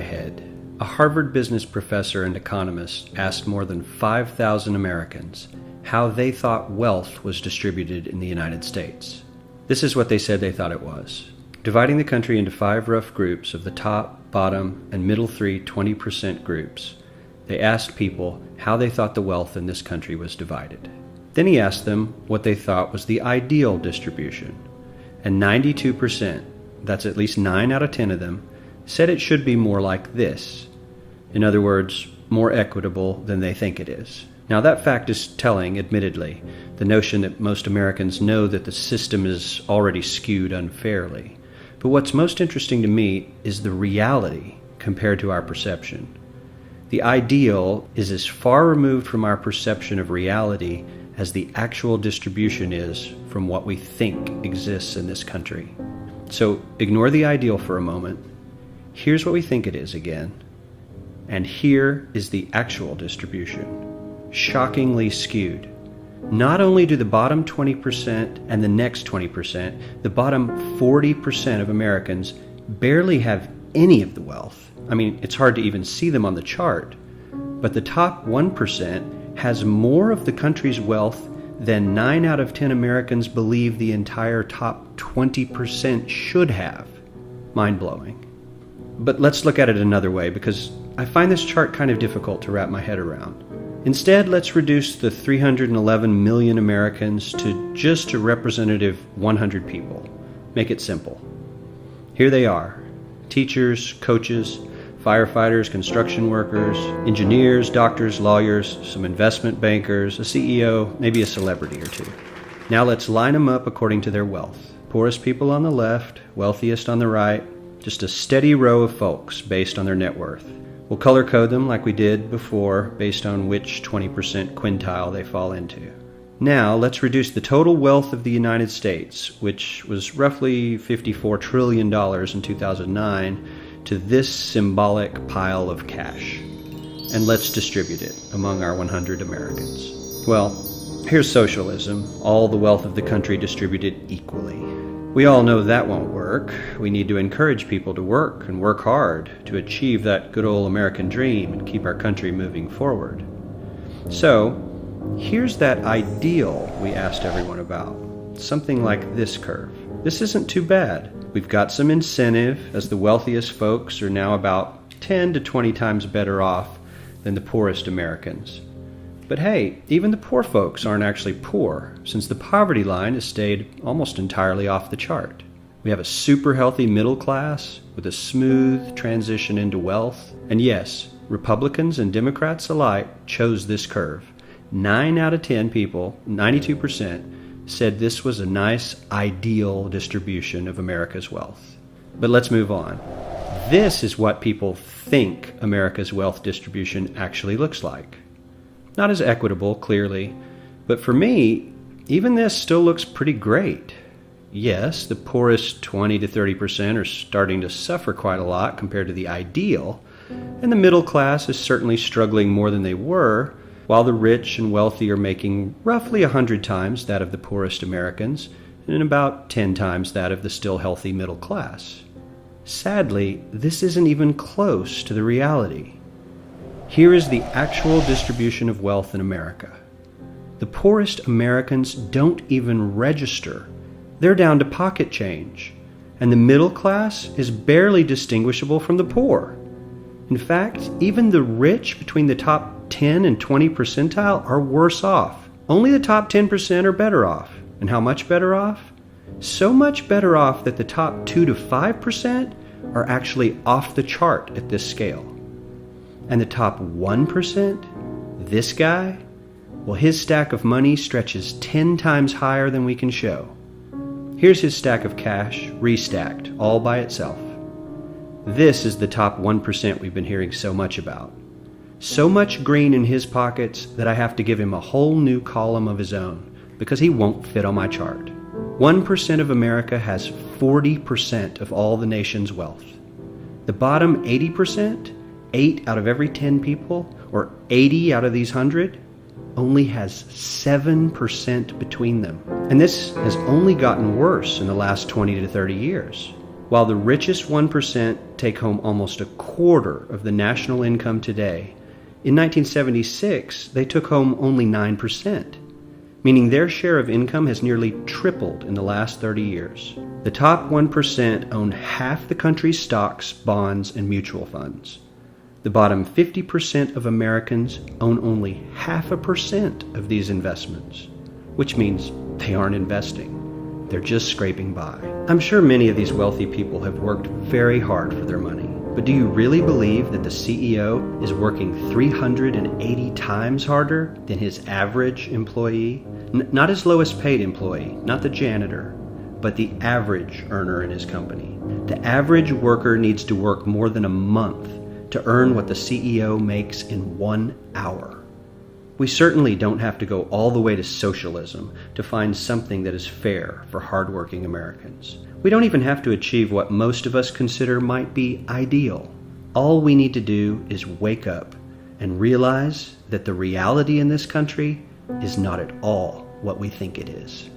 head. A Harvard business professor and economist asked more than 5,000 Americans how they thought wealth was distributed in the United States. This is what they said they thought it was. Dividing the country into 5 rough groups of the top, bottom, and middle 3 20% groups, they asked people how they thought the wealth in this country was divided. Then he asked them what they thought was the ideal distribution. And 92%, that's at least 9 out of 10 of them, said it should be more like this. In other words, more equitable than they think it is. Now that fact is telling, admittedly, the notion that most Americans know that the system is already skewed unfairly. But what's most interesting to me is the reality compared to our perception. The ideal is as far removed from our perception of reality as the actual distribution is from what we think exists in this country. So ignore the ideal for a moment. Here's what we think it is again. And here is the actual distribution. Shockingly skewed. Not only do the bottom 20% and the next 20%, the bottom 40% of Americans barely have any of the wealth. I mean, it's hard to even see them on the chart. But the top 1% has more of the country's wealth than 9 out of 10 Americans believe the entire top 20% should have. Mind-blowing. But let's look at it another way, because I find this chart kind of difficult to wrap my head around. Instead, let's reduce the 311 million Americans to just a representative 100 people. Make it simple. Here they are: teachers, coaches, firefighters, construction workers, engineers, doctors, lawyers, some investment bankers, a CEO, maybe a celebrity or two. Now let's line them up according to their wealth. Poorest people on the left, wealthiest on the right, just a steady row of folks based on their net worth. We'll color code them like we did before based on which 20% quintile they fall into. Now let's reduce the total wealth of the United States, which was roughly $54 trillion in 2009, to this symbolic pile of cash. And let's distribute it among our 100 Americans. Well, here's socialism, all the wealth of the country distributed equally. We all know that won't work. We need to encourage people to work and work hard to achieve that good old American dream and keep our country moving forward. So, here's that ideal we asked everyone about. Something like this curve. This isn't too bad. We've got some incentive, as the wealthiest folks are now about 10 to 20 times better off than the poorest Americans. But hey, even the poor folks aren't actually poor, since the poverty line has stayed almost entirely off the chart. We have a super healthy middle class with a smooth transition into wealth. And yes, Republicans and Democrats alike chose this curve. 9 out of 10 people, 92%, said this was a nice, ideal distribution of America's wealth. But let's move on. This is what people think America's wealth distribution actually looks like. Not as equitable, clearly, but for me, even this still looks pretty great. Yes, the poorest 20 to 30% are starting to suffer quite a lot compared to the ideal, and the middle class is certainly struggling more than they were, while the rich and wealthy are making roughly 100 times that of the poorest Americans, and about 10 times that of the still healthy middle class. Sadly, this isn't even close to the reality. Here is the actual distribution of wealth in America. The poorest Americans don't even register. They're down to pocket change. And the middle class is barely distinguishable from the poor. In fact, even the rich between the top 10 and 20 percentile are worse off. Only the top 10% are better off. And how much better off? So much better off that the top 2 to 5% are actually off the chart at this scale. And the top 1%, this guy, well, his stack of money stretches 10 times higher than we can show. Here's his stack of cash, restacked, all by itself. This is the top 1% we've been hearing so much about. So much green in his pockets that I have to give him a whole new column of his own, because he won't fit on my chart. 1% of America has 40% of all the nation's wealth. The bottom 80%, 8 out of every 10 people, or 80 out of these 100, only has 7% between them. And this has only gotten worse in the last 20 to 30 years. While the richest 1% take home almost a quarter of the national income today, in 1976 they took home only 9%, meaning their share of income has nearly tripled in the last 30 years. The top 1% own half the country's stocks, bonds, and mutual funds. The bottom 50% of Americans own only 0.5% of these investments, which means they aren't investing. They're just scraping by. I'm sure many of these wealthy people have worked very hard for their money, but do you really believe that the CEO is working 380 times harder than his average employee? Not his lowest paid employee, not the janitor, but the average earner in his company. The average worker needs to work more than a month to earn what the CEO makes in 1 hour. We certainly don't have to go all the way to socialism to find something that is fair for hardworking Americans. We don't even have to achieve what most of us consider might be ideal. All we need to do is wake up and realize that the reality in this country is not at all what we think it is.